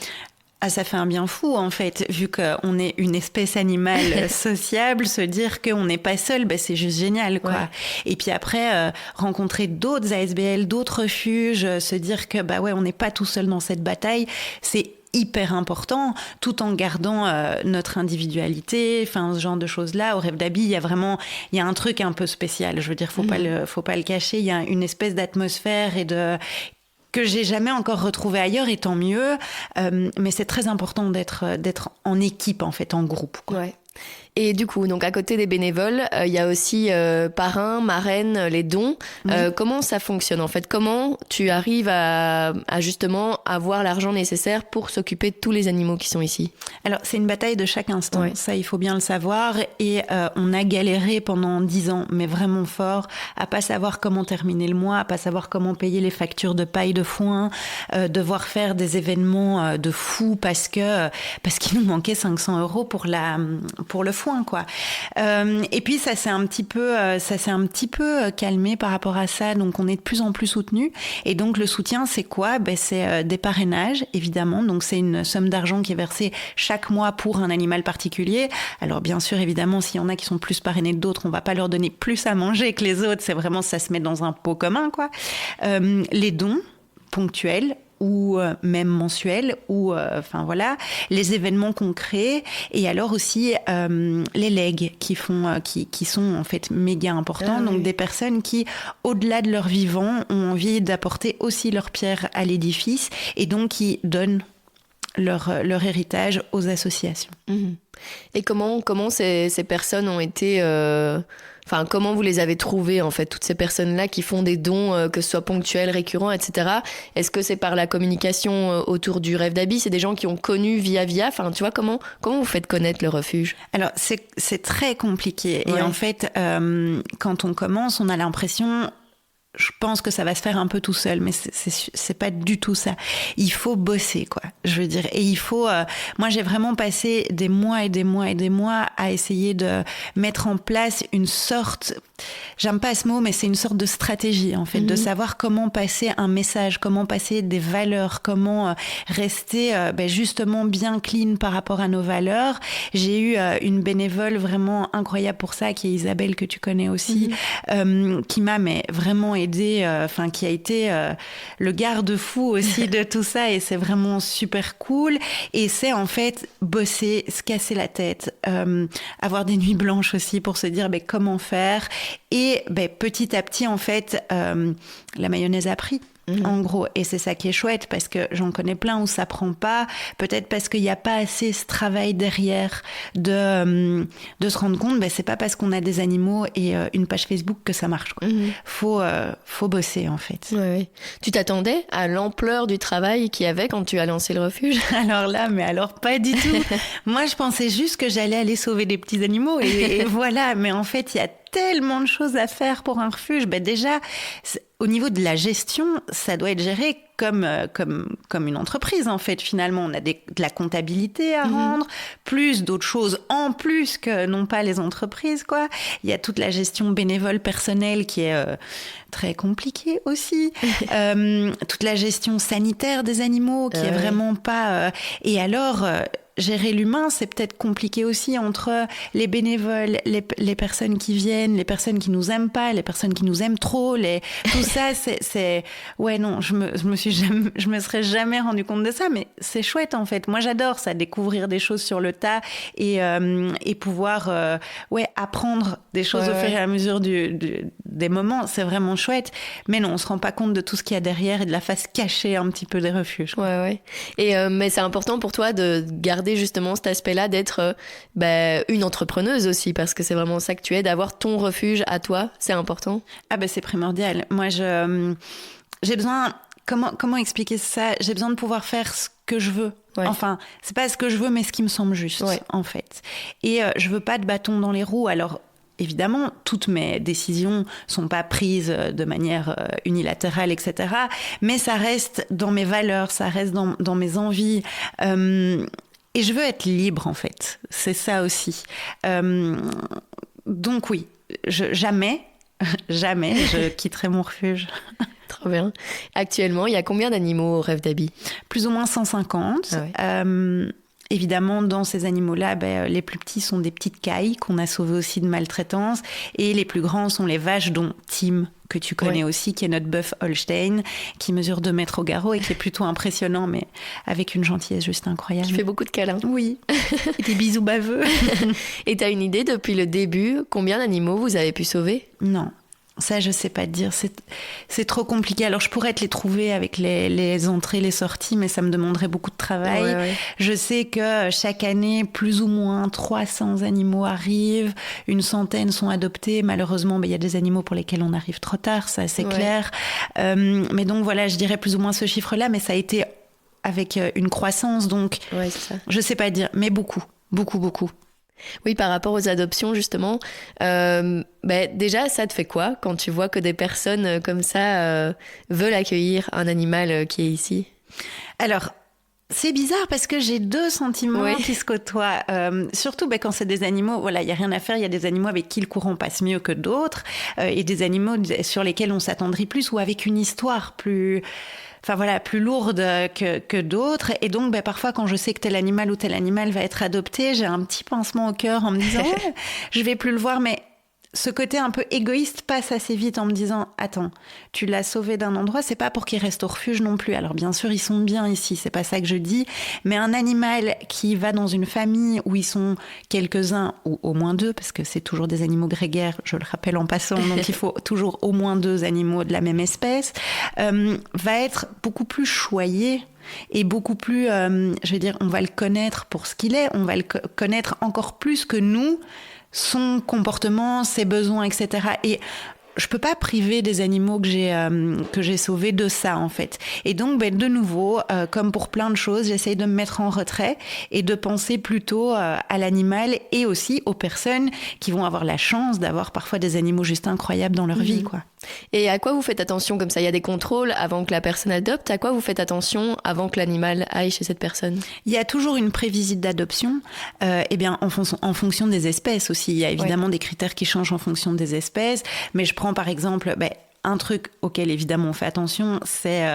Ah, ça fait un bien fou, en fait, vu qu'on est une espèce animale sociable, se dire qu'on n'est pas seul, c'est juste génial, quoi. Ouais. Et puis après, rencontrer d'autres ASBL, d'autres refuges, se dire que on n'est pas tout seul dans cette bataille, c'est hyper important, tout en gardant notre individualité, enfin ce genre de choses-là. Au Rêve d'Abby, il y a un truc un peu spécial. Je veux dire, faut pas le cacher. Il y a une espèce d'atmosphère que j'ai jamais encore retrouvé ailleurs, et tant mieux. Mais c'est très important d'être en équipe, en fait, en groupe, quoi. Ouais. Et du coup, donc à côté des bénévoles, il y a aussi parrains, marraines, les dons. Comment ça fonctionne en fait? Comment tu arrives à justement avoir l'argent nécessaire pour s'occuper de tous les animaux qui sont ici? Alors, c'est une bataille de chaque instant. Ouais. Ça, il faut bien le savoir. Et on a galéré pendant 10 ans, mais vraiment fort, à pas savoir comment terminer le mois, à pas savoir comment payer les factures de paille, de foin, devoir faire des événements de fou parce qu'il nous manquait 500 € pour le foin, quoi. Et puis ça s'est un petit peu calmé par rapport à ça, donc on est de plus en plus soutenus. Et donc le soutien, c'est quoi? C'est des parrainages, évidemment. Donc c'est une somme d'argent qui est versée chaque mois pour un animal particulier. Alors bien sûr, évidemment, s'il y en a qui sont plus parrainés que d'autres, on va pas leur donner plus à manger que les autres. C'est vraiment, ça se met dans un pot commun, quoi. Les dons ponctuels ou même mensuels, ou les événements concrets, et alors aussi les legs qui sont en fait méga importants. Donc des personnes qui, au-delà de leur vivant, ont envie d'apporter aussi leur pierre à l'édifice, et donc qui donnent leur héritage aux associations. Et comment ces personnes ont été... comment vous les avez trouvées, en fait, toutes ces personnes-là qui font des dons, que ce soit ponctuels, récurrents, etc. Est-ce que c'est par la communication autour du Rêve d'Abby? C'est des gens qui ont connu via? Enfin, tu vois, comment vous faites connaître le refuge? Alors, c'est très compliqué. Ouais. Et en fait, quand on commence, on a l'impression... Je pense que ça va se faire un peu tout seul, mais c'est pas du tout ça. Il faut bosser, quoi. Je veux dire, et il faut. Moi, j'ai vraiment passé des mois et des mois et des mois à essayer de mettre en place une sorte. J'aime pas ce mot, mais c'est une sorte de stratégie, en fait, de savoir comment passer un message, comment passer des valeurs, comment rester justement bien clean par rapport à nos valeurs. J'ai eu une bénévole vraiment incroyable pour ça, qui est Isabelle, que tu connais aussi, qui m'a vraiment aidée, qui a été le garde-fou aussi de tout ça, et c'est vraiment super cool. Et c'est en fait bosser, se casser la tête, avoir des nuits blanches aussi pour se dire comment faire. Et petit à petit, en fait, la mayonnaise a pris. En gros, et c'est ça qui est chouette, parce que j'en connais plein où ça prend pas, peut-être parce qu'il n'y a pas assez ce travail derrière de se rendre compte, c'est pas parce qu'on a des animaux et une page Facebook que ça marche, quoi. Faut bosser, en fait. Ouais. Tu t'attendais à l'ampleur du travail qu'il y avait quand tu as lancé le refuge? Alors pas du tout. Moi, je pensais juste que j'allais aller sauver des petits animaux, et voilà, mais en fait, il y a tellement de choses à faire pour un refuge. Déjà, au niveau de la gestion, ça doit être géré comme une entreprise, en fait. Finalement, on a de la comptabilité à rendre, plus d'autres choses en plus que non pas les entreprises, quoi. Il y a toute la gestion bénévole personnelle qui est très compliquée aussi. Toute la gestion sanitaire des animaux qui est vraiment pas... Et alors... gérer l'humain, c'est peut-être compliqué aussi entre les bénévoles, les personnes qui viennent, les personnes qui nous aiment pas, les personnes qui nous aiment trop, tout ça, c'est... Ouais, non, je me serais jamais rendu compte de ça, mais c'est chouette, en fait. Moi, j'adore ça, découvrir des choses sur le tas et pouvoir, apprendre des choses au fur et à mesure des moments. C'est vraiment chouette. Mais non, on se rend pas compte de tout ce qu'il y a derrière et de la face cachée un petit peu des refuges. Ouais. Et mais c'est important pour toi de garder justement cet aspect-là, d'être une entrepreneuse aussi, parce que c'est vraiment ça que tu es, d'avoir ton refuge à toi. C'est important. Ah c'est primordial. Moi, j'ai besoin... Comment expliquer ça ? J'ai besoin de pouvoir faire ce que je veux. Ouais. Enfin, c'est pas ce que je veux, mais ce qui me semble juste, en fait. Et je veux pas de bâton dans les roues. Alors, évidemment, toutes mes décisions sont pas prises de manière unilatérale, etc. Mais ça reste dans mes valeurs, ça reste dans mes envies. Et je veux être libre, en fait. C'est ça aussi. Donc oui, jamais je quitterai mon refuge. Trop bien. Actuellement, il y a combien d'animaux au Rêve d'Abby ? Plus ou moins 150. Ah ouais. Évidemment, dans ces animaux-là, les plus petits sont des petites cailles qu'on a sauvées aussi de maltraitance. Et les plus grands sont les vaches, dont Tim, que tu connais aussi, qui est notre bœuf Holstein, qui mesure 2 mètres au garrot et qui est plutôt impressionnant, mais avec une gentillesse juste incroyable. Qui fait beaucoup de câlins. Oui, et des bisous baveux. Et t'as une idée, depuis le début, combien d'animaux vous avez pu sauver ? Non. Ça, je sais pas te dire. C'est trop compliqué. Alors, je pourrais te les trouver avec les entrées, les sorties, mais ça me demanderait beaucoup de travail. Ouais. Je sais que chaque année, plus ou moins 300 animaux arrivent. Une centaine sont adoptés. Malheureusement, il y a des animaux pour lesquels on arrive trop tard, ça, c'est clair. Mais donc, voilà, je dirais plus ou moins ce chiffre-là, mais ça a été avec une croissance. Donc, c'est ça. Je sais pas te dire, mais beaucoup. Oui, par rapport aux adoptions, justement, déjà, ça te fait quoi quand tu vois que des personnes comme ça veulent accueillir un animal qui est ici ? Alors, c'est bizarre parce que j'ai 2 sentiments qui se côtoient. Surtout quand c'est des animaux, il n'y a rien à faire. Il y a des animaux avec qui le courant passe mieux que d'autres et des animaux sur lesquels on s'attendrit plus ou avec une histoire plus lourde que d'autres. Et donc, parfois, quand je sais que tel animal ou tel animal va être adopté, j'ai un petit pincement au cœur en me disant je vais plus le voir. Mais ce côté un peu égoïste passe assez vite en me disant attends, tu l'as sauvé d'un endroit, c'est pas pour qu'il reste au refuge non plus. Alors bien sûr, ils sont bien ici, c'est pas ça que je dis. Mais un animal qui va dans une famille où ils sont quelques-uns, ou au moins 2, parce que c'est toujours des animaux grégaires, je le rappelle en passant, donc il faut toujours au moins 2 animaux de la même espèce, va être beaucoup plus choyé. Et beaucoup plus, on va le connaître pour ce qu'il est, on va le connaître encore plus que nous, son comportement, ses besoins, etc. Et je peux pas priver des animaux que j'ai sauvés de ça, en fait. Et donc, de nouveau, comme pour plein de choses, j'essaye de me mettre en retrait et de penser plutôt à l'animal et aussi aux personnes qui vont avoir la chance d'avoir parfois des animaux juste incroyables dans leur vie, quoi. Et à quoi vous faites attention comme ça ? Il y a des contrôles avant que la personne adopte. À quoi vous faites attention avant que l'animal aille chez cette personne ? Il y a toujours une prévisite d'adoption, en fonction des espèces aussi. Il y a évidemment des critères qui changent en fonction des espèces, mais je prends par exemple... un truc auquel évidemment on fait attention, c'est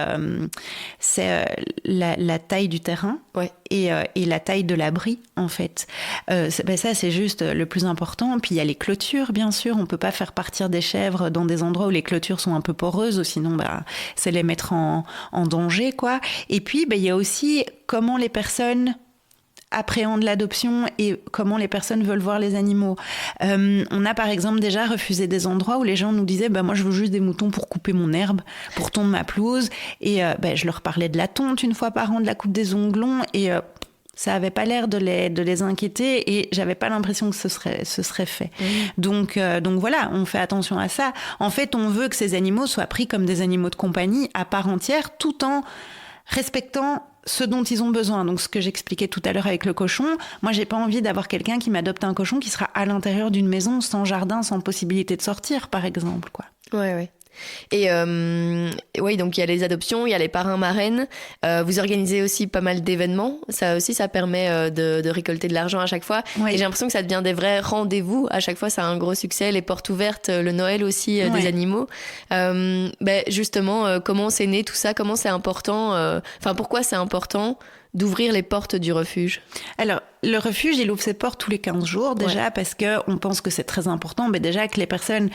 la taille du terrain et la taille de l'abri, en fait. Ça, c'est juste le plus important. Puis il y a les clôtures, bien sûr. On peut pas faire partir des chèvres dans des endroits où les clôtures sont un peu poreuses, sinon c'est les mettre en danger, quoi. Et puis il y a aussi comment les personnes appréhendent l'adoption et comment les personnes veulent voir les animaux. On a par exemple déjà refusé des endroits où les gens nous disaient moi je veux juste des moutons pour couper mon herbe, pour tondre ma pelouse, et je leur parlais de la tonte une fois par an, de la coupe des onglons, et ça avait pas l'air de les inquiéter et j'avais pas l'impression que ce serait fait. Donc voilà, on fait attention à ça. En fait, on veut que ces animaux soient pris comme des animaux de compagnie à part entière, tout en respectant ce dont ils ont besoin. Donc, ce que j'expliquais tout à l'heure avec le cochon, moi, j'ai pas envie d'avoir quelqu'un qui m'adopte un cochon qui sera à l'intérieur d'une maison, sans jardin, sans possibilité de sortir, par exemple, quoi. Ouais. Et oui, donc il y a les adoptions, il y a les parrains marraines. Vous organisez aussi pas mal d'événements. Ça aussi, ça permet de récolter de l'argent à chaque fois. Oui. Et j'ai l'impression que ça devient des vrais rendez-vous. À chaque fois, ça a un gros succès. Les portes ouvertes, le Noël aussi des animaux. Justement, comment c'est né tout ça? Comment c'est important? Pourquoi c'est important d'ouvrir les portes du refuge? Alors, le refuge, il ouvre ses portes tous les 15 jours déjà parce qu'on pense que c'est très important. Mais déjà que les personnes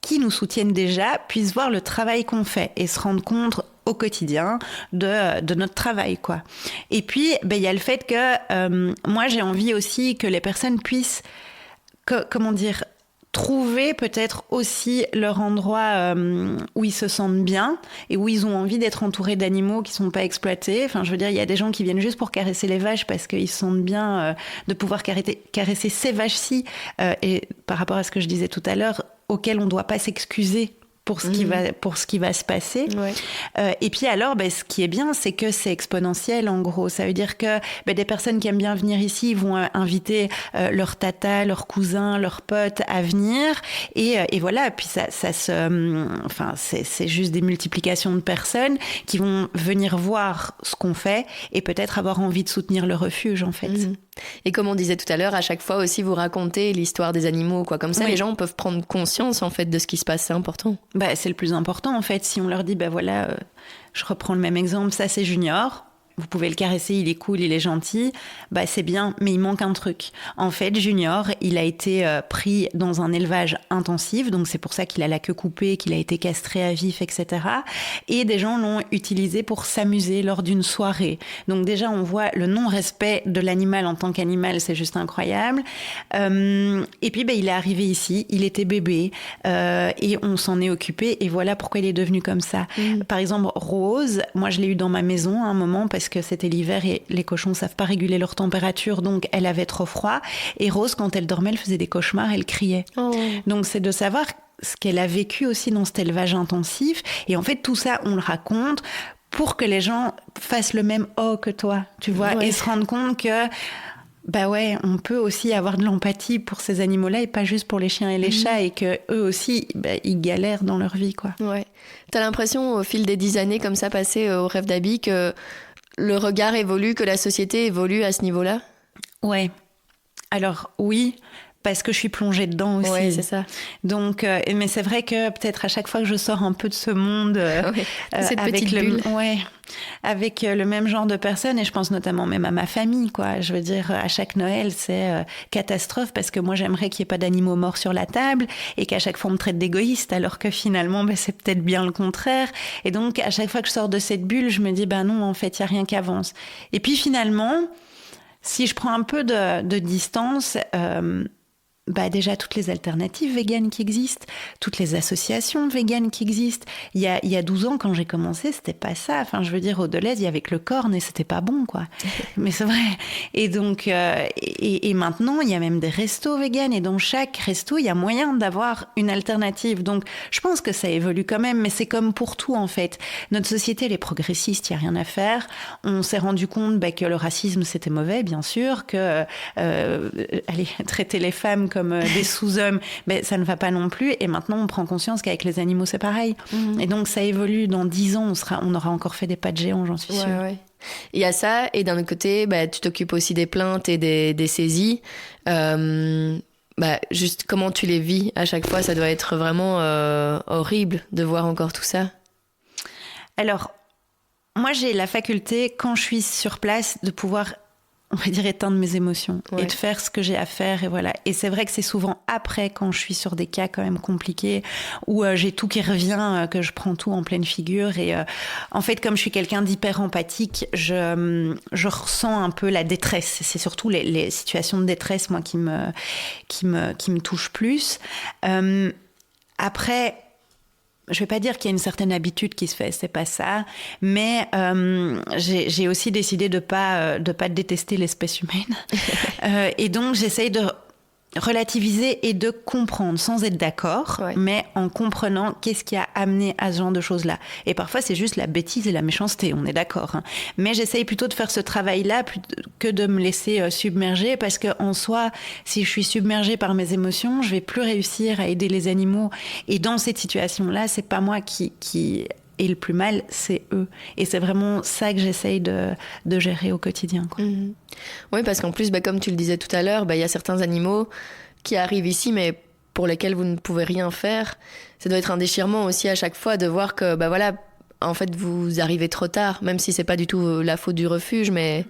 qui nous soutiennent déjà puissent voir le travail qu'on fait et se rendre compte au quotidien de notre travail, quoi. Et puis, il y a le fait que moi, j'ai envie aussi que les personnes puissent, trouver peut-être aussi leur endroit où ils se sentent bien et où ils ont envie d'être entourés d'animaux qui sont pas exploités. Enfin, je veux dire, il y a des gens qui viennent juste pour caresser les vaches parce qu'ils se sentent bien de pouvoir caresser ces vaches-ci. Et par rapport à ce que je disais tout à l'heure, auquel on ne doit pas s'excuser pour ce qui va se passer. Ouais. Et puis alors, ce qui est bien, c'est que c'est exponentiel, en gros. Ça veut dire que des personnes qui aiment bien venir ici vont inviter leur tata, leurs cousins, leurs potes à venir. Et voilà, puis c'est juste des multiplications de personnes qui vont venir voir ce qu'on fait et peut-être avoir envie de soutenir le refuge, en fait. Mmh. Et comme on disait tout à l'heure, à chaque fois aussi, vous racontez l'histoire des animaux, quoi. Comme ça, les gens peuvent prendre conscience, en fait, de ce qui se passe. C'est important. C'est le plus important, en fait. Si on leur dit, je reprends le même exemple, ça, c'est Junior. Vous pouvez le caresser, il est cool, il est gentil. C'est bien, mais il manque un truc. En fait, Junior, il a été pris dans un élevage intensif, donc c'est pour ça qu'il a la queue coupée, qu'il a été castré à vif, etc. Et des gens l'ont utilisé pour s'amuser lors d'une soirée. Donc déjà, on voit le non-respect de l'animal en tant qu'animal, c'est juste incroyable. Et puis, il est arrivé ici, il était bébé, et on s'en est occupé, et voilà pourquoi il est devenu comme ça. Par exemple, Rose, moi je l'ai eu dans ma maison à un moment, parce que c'était l'hiver et les cochons ne savent pas réguler leur température, donc elle avait trop froid. Et Rose, quand elle dormait, elle faisait des cauchemars, elle criait. Oh. Donc c'est de savoir ce qu'elle a vécu aussi dans cet élevage intensif. Et en fait, tout ça, on le raconte pour que les gens fassent le même « oh » que toi, tu vois, et se rendent compte que on peut aussi avoir de l'empathie pour ces animaux-là et pas juste pour les chiens et les chats, et que eux aussi, ils galèrent dans leur vie, quoi. Ouais. T'as l'impression, au fil des 10 années comme ça passées au Rêve d'Abby, que le regard évolue, que la société évolue à ce niveau-là? Ouais. Alors, oui, parce que je suis plongée dedans aussi. Oui, c'est ça. Donc, mais c'est vrai que peut-être à chaque fois que je sors un peu de ce monde cette petite bulle. Avec le même genre de personnes, et je pense notamment même à ma famille, quoi. Je veux dire, à chaque Noël, c'est catastrophe, parce que moi, j'aimerais qu'il n'y ait pas d'animaux morts sur la table, et qu'à chaque fois, on me traite d'égoïste, alors que finalement, c'est peut-être bien le contraire. Et donc, à chaque fois que je sors de cette bulle, je me dis, non, en fait, il n'y a rien qui avance. Et puis finalement, si je prends un peu de distance... déjà toutes les alternatives véganes qui existent, toutes les associations véganes qui existent. Il y a 12 ans, quand j'ai commencé, c'était pas ça. Enfin, je veux dire, au Deleuze, il y avait que le corne et c'était pas bon, quoi. Mais c'est vrai. Et donc, et maintenant, il y a même des restos véganes, et dans chaque resto, il y a moyen d'avoir une alternative. Donc, je pense que ça évolue quand même, mais c'est comme pour tout, en fait. Notre société, elle est progressiste, il y a rien à faire. On s'est rendu compte que le racisme, c'était mauvais, bien sûr, que traiter les femmes comme des sous-hommes, ça ne va pas non plus. Et maintenant, on prend conscience qu'avec les animaux, c'est pareil. Et donc, ça évolue. Dans 10 ans, on aura encore fait des pas de géant, j'en suis sûre. Ouais. Il y a ça, et d'un autre côté, tu t'occupes aussi des plaintes et des saisies. Juste comment tu les vis à chaque fois, ça doit être vraiment horrible de voir encore tout ça. Alors, moi, j'ai la faculté, quand je suis sur place, de pouvoir, on va dire, éteindre mes émotions et de faire ce que j'ai à faire, et voilà. Et c'est vrai que c'est souvent après, quand je suis sur des cas quand même compliqués, où j'ai tout qui revient, que je prends tout en pleine figure. Et en fait, comme je suis quelqu'un d'hyper empathique, je ressens un peu la détresse. C'est surtout les situations de détresse, moi, qui me touchent plus. Après, je vais pas dire qu'il y a une certaine habitude qui se fait, c'est pas ça, mais j'ai aussi décidé de pas détester l'espèce humaine, et donc j'essaye relativiser et de comprendre sans être d'accord, mais en comprenant qu'est-ce qui a amené à ce genre de choses-là. Et parfois, c'est juste la bêtise et la méchanceté, on est d'accord. Mais j'essaye plutôt de faire ce travail-là que de me laisser submerger, parce qu'en soi, si je suis submergée par mes émotions, je vais plus réussir à aider les animaux. Et dans cette situation-là, c'est pas moi qui est le plus mal, c'est eux. Et c'est vraiment ça que j'essaye de gérer au quotidien, quoi. Oui, parce qu'en plus, comme tu le disais tout à l'heure, y a certains animaux qui arrivent ici, mais pour lesquels vous ne pouvez rien faire. Ça doit être un déchirement aussi à chaque fois de voir que, en fait, vous arrivez trop tard, même si c'est pas du tout la faute du refuge, mais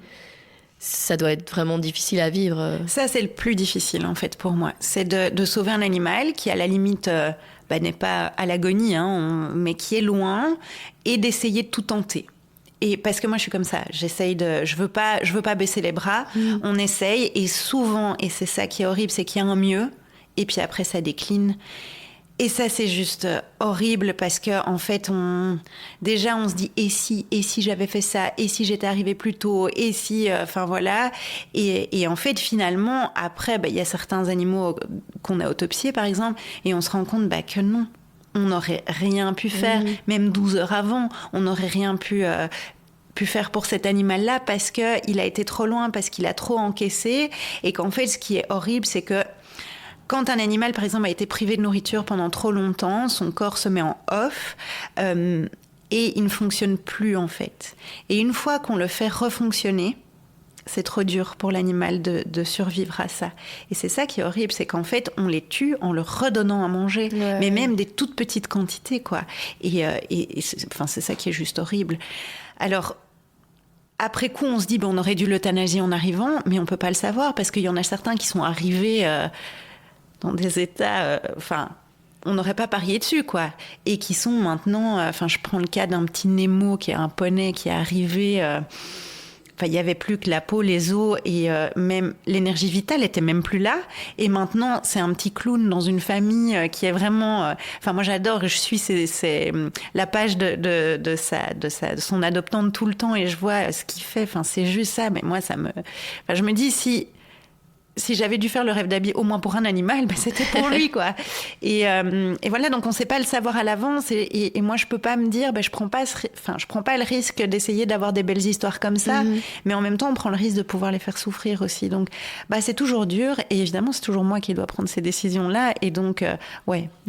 ça doit être vraiment difficile à vivre. Ça, c'est le plus difficile, en fait, pour moi. C'est de sauver un animal qui, à la limite, n'est pas à l'agonie, mais qui est loin, et d'essayer de tout tenter. Et parce que moi, je suis comme ça. Je veux pas baisser les bras. On essaye, et souvent, et c'est ça qui est horrible, c'est qu'il y a un mieux, et puis après, ça décline. Et ça, c'est juste horrible parce que, en fait, on se dit et si j'avais fait ça, et si j'étais arrivée plus tôt, et si, voilà. Et en fait, finalement, après, y a certains animaux qu'on a autopsiés, par exemple, et on se rend compte que non, on n'aurait rien pu faire, même 12 heures avant, on n'aurait rien pu faire pour cet animal-là parce qu'il a été trop loin, parce qu'il a trop encaissé, et qu'en fait, ce qui est horrible, c'est que quand un animal, par exemple, a été privé de nourriture pendant trop longtemps, son corps se met en off et il ne fonctionne plus, en fait. Et une fois qu'on le fait refonctionner, c'est trop dur pour l'animal de survivre à ça. Et c'est ça qui est horrible, c'est qu'en fait, on les tue en leur redonnant à manger, mais même des toutes petites quantités, quoi. Et c'est ça qui est juste horrible. Alors, après coup, on se dit, on aurait dû l'euthanasier en arrivant, mais on peut pas le savoir, parce qu'il y en a certains qui sont arrivés dans des états... on n'aurait pas parié dessus, quoi. Et qui sont maintenant... je prends le cas d'un petit Nemo, qui est un poney, qui est arrivé... il n'y avait plus que la peau, les os, et même l'énergie vitale était même plus là. Et maintenant, c'est un petit clown dans une famille qui est vraiment... moi, j'adore, je suis la page de son adoptante tout le temps, et je vois ce qu'il fait. C'est juste ça, mais moi, je me dis, si j'avais dû faire le rêve d'Abby au moins pour un animal, c'était pour lui, quoi. Et voilà, donc on ne sait pas le savoir à l'avance. Et moi, je ne peux pas me dire, je prends pas le risque d'essayer d'avoir des belles histoires comme ça. Mais en même temps, on prend le risque de pouvoir les faire souffrir aussi. Donc, c'est toujours dur. Et évidemment, c'est toujours moi qui dois prendre ces décisions-là. Et donc,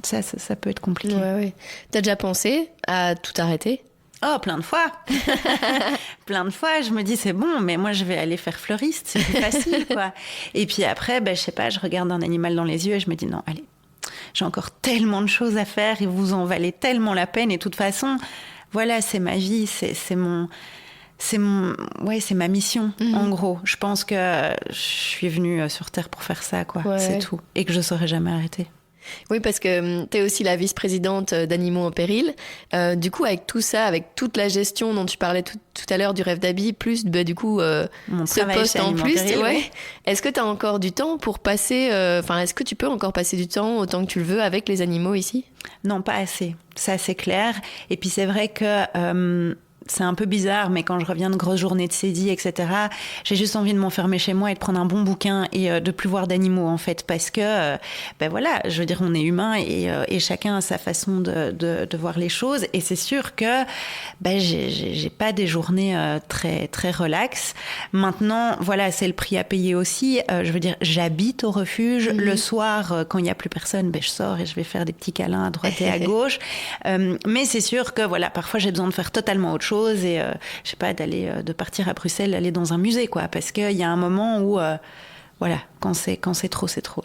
ça peut être compliqué. Ouais. T'as déjà pensé à tout arrêter ? Oh, plein de fois. Plein de fois, je me dis, c'est bon, mais moi, je vais aller faire fleuriste, c'est plus facile, quoi. Et puis après, je sais pas, je regarde un animal dans les yeux et je me dis, non, allez, j'ai encore tellement de choses à faire et vous en valez tellement la peine. Et de toute façon, voilà, c'est ma vie, c'est ma mission, en gros. Je pense que je suis venue sur Terre pour faire ça, quoi. C'est tout. Et que je saurais jamais arrêter. Oui, parce que tu es aussi la vice-présidente d'Animaux en péril. Du coup, avec tout ça, avec toute la gestion dont tu parlais tout à l'heure du rêve d'Abby, plus du coup ce poste en plus, est-ce que tu as encore du temps pour passer... est-ce que tu peux encore passer du temps autant que tu le veux avec les animaux ici ? Non, pas assez. Ça, c'est clair. Et puis, c'est vrai que... c'est un peu bizarre, mais quand je reviens de grosses journées de cédille, etc., j'ai juste envie de m'enfermer chez moi et de prendre un bon bouquin et de plus voir d'animaux, en fait, parce que, voilà, je veux dire, on est humain et chacun a sa façon de voir les choses. Et c'est sûr que j'ai pas des journées très très relax. Maintenant, voilà, c'est le prix à payer aussi. Je veux dire, j'habite au refuge. Le soir, quand il y a plus personne, je sors et je vais faire des petits câlins à droite et à gauche. Mais c'est sûr que, voilà, parfois j'ai besoin de faire totalement autre chose. Et je sais pas, de partir à Bruxelles, aller dans un musée, quoi, parce qu'il y a un moment où voilà, quand c'est trop, c'est trop.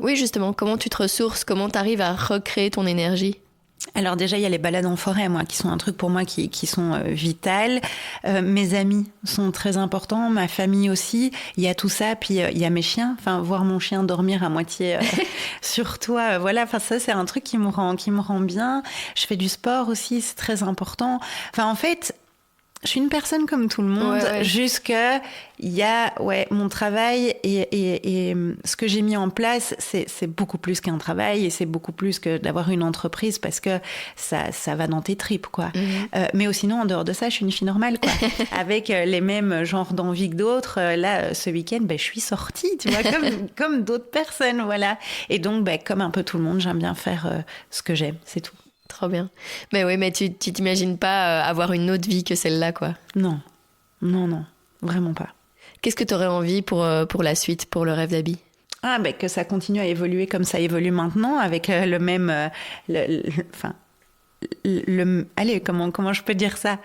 Oui, justement, comment tu te ressources, comment tu arrives à recréer ton énergie? Alors déjà, il y a les balades en forêt, moi, qui sont un truc pour moi qui sont vitales. Mes amis sont très importants, ma famille aussi. Il y a tout ça, puis il y a mes chiens. Voir mon chien dormir à moitié sur toi, voilà. Ça, c'est un truc qui me rend bien. Je fais du sport aussi, c'est très important. En fait, Je suis une personne comme tout le monde, jusque il y a mon travail et ce que j'ai mis en place, c'est beaucoup plus qu'un travail et c'est beaucoup plus que d'avoir une entreprise parce que ça va dans tes tripes, quoi. Mais sinon, en dehors de ça, je suis une fille normale, quoi. Avec les mêmes genres d'envies que d'autres. Là, ce week-end, je suis sortie, tu vois, comme d'autres personnes, voilà. Et donc, comme un peu tout le monde, j'aime bien faire ce que j'aime, c'est tout. Trop bien. Mais oui, mais tu t'imagines pas avoir une autre vie que celle-là, quoi. Non, vraiment pas. Qu'est-ce que tu aurais envie pour la suite, pour le rêve d'Abby ? Que ça continue à évoluer comme ça évolue maintenant, avec le même... allez, comment je peux dire ça,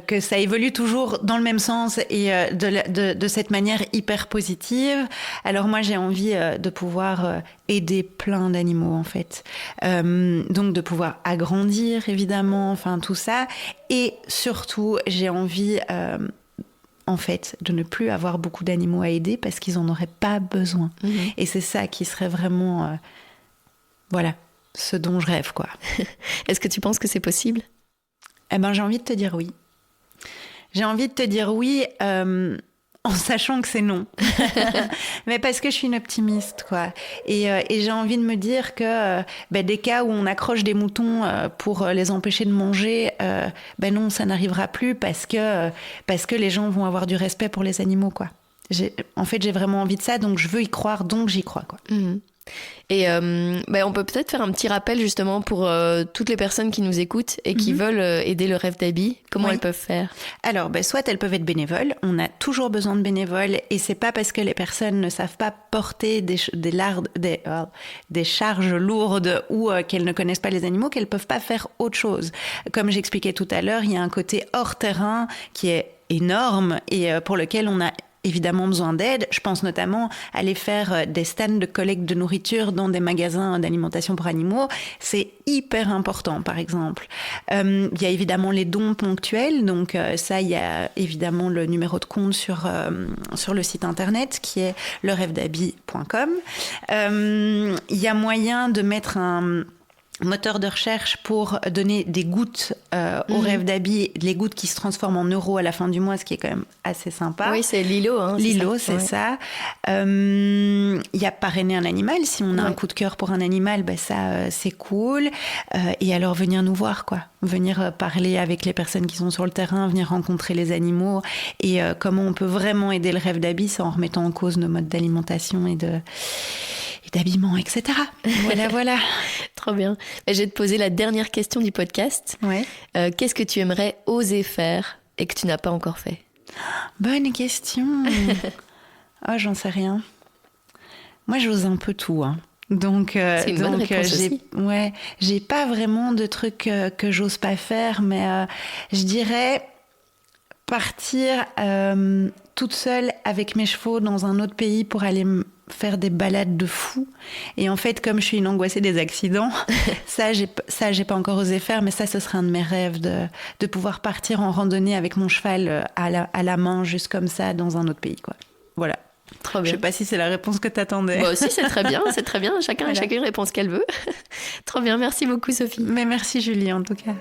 que ça évolue toujours dans le même sens et de cette manière hyper positive. Alors moi j'ai envie de pouvoir aider plein d'animaux en fait, donc de pouvoir agrandir évidemment, enfin tout ça, et surtout j'ai envie en fait de ne plus avoir beaucoup d'animaux à aider parce qu'ils en auraient pas besoin. Et c'est ça qui serait vraiment ce dont je rêve, quoi. Est-ce que tu penses que c'est possible ? J'ai envie de te dire oui. J'ai envie de te dire oui en sachant que c'est non. Mais parce que je suis une optimiste, quoi. Et j'ai envie de me dire que des cas où on accroche des moutons pour les empêcher de manger, non, ça n'arrivera plus parce que les gens vont avoir du respect pour les animaux, quoi. J'ai vraiment envie de ça, donc je veux y croire, donc j'y crois, quoi. Et on peut peut-être faire un petit rappel justement pour toutes les personnes qui nous écoutent et qui veulent aider le rêve d'Abby. Comment elles peuvent faire ? Alors, soit elles peuvent être bénévoles. On a toujours besoin de bénévoles et c'est pas parce que les personnes ne savent pas porter des charges lourdes ou qu'elles ne connaissent pas les animaux qu'elles peuvent pas faire autre chose. Comme j'expliquais tout à l'heure, il y a un côté hors terrain qui est énorme et pour lequel on a évidemment besoin d'aide. Je pense notamment à aller faire des stands de collecte de nourriture dans des magasins d'alimentation pour animaux. C'est hyper important, par exemple. Il y a évidemment les dons ponctuels. Donc ça, il y a évidemment le numéro de compte sur le site internet qui est lerêvedabby.com. Il y a moyen de mettre un moteur de recherche pour donner des gouttes au rêve d'Abby, les gouttes qui se transforment en euros à la fin du mois, ce qui est quand même assez sympa. Oui, c'est Lilo. Lilo, c'est ça. Il y a parrainer un animal. Si on a un coup de cœur pour un animal, ça, c'est cool. Et alors, venir nous voir, quoi. Venir parler avec les personnes qui sont sur le terrain, venir rencontrer les animaux et comment on peut vraiment aider le rêve d'Abby sans en remettant en cause nos modes d'alimentation et d'habillement, etc. Voilà. Trop bien. Je vais te poser la dernière question du podcast. Qu'est-ce que tu aimerais oser faire et que tu n'as pas encore fait ? Bonne question. J'en sais rien. Moi, j'ose un peu tout. Donc, c'est une bonne réponse aussi. J'ai pas vraiment de trucs que j'ose pas faire, mais je dirais partir toute seule avec mes chevaux dans un autre pays pour aller faire des balades de fou. Et en fait, comme je suis une angoissée des accidents, ça j'ai pas encore osé faire, mais ça, ce serait un de mes rêves de pouvoir partir en randonnée avec mon cheval à la main, juste comme ça, dans un autre pays, quoi. Voilà. Trop bien. Je sais pas si c'est la réponse que t'attendais. Moi aussi, c'est très bien. Chacune répond ce qu'elle veut. Trop bien. Merci beaucoup, Sophie. Mais merci, Julie, en tout cas.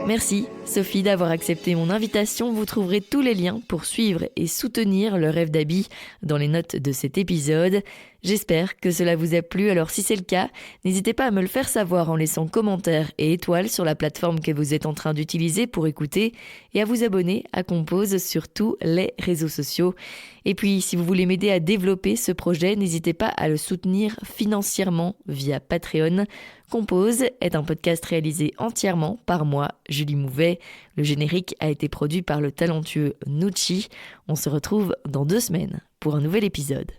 Merci Sophie d'avoir accepté mon invitation. Vous trouverez tous les liens pour suivre et soutenir le rêve d'Abby dans les notes de cet épisode. J'espère que cela vous a plu, alors si c'est le cas, n'hésitez pas à me le faire savoir en laissant commentaires et étoiles sur la plateforme que vous êtes en train d'utiliser pour écouter et à vous abonner à Compose sur tous les réseaux sociaux. Et puis, si vous voulez m'aider à développer ce projet, n'hésitez pas à le soutenir financièrement via Patreon. Compose est un podcast réalisé entièrement par moi, Julie Mouvet. Le générique a été produit par le talentueux Nucci. On se retrouve dans 2 semaines pour un nouvel épisode.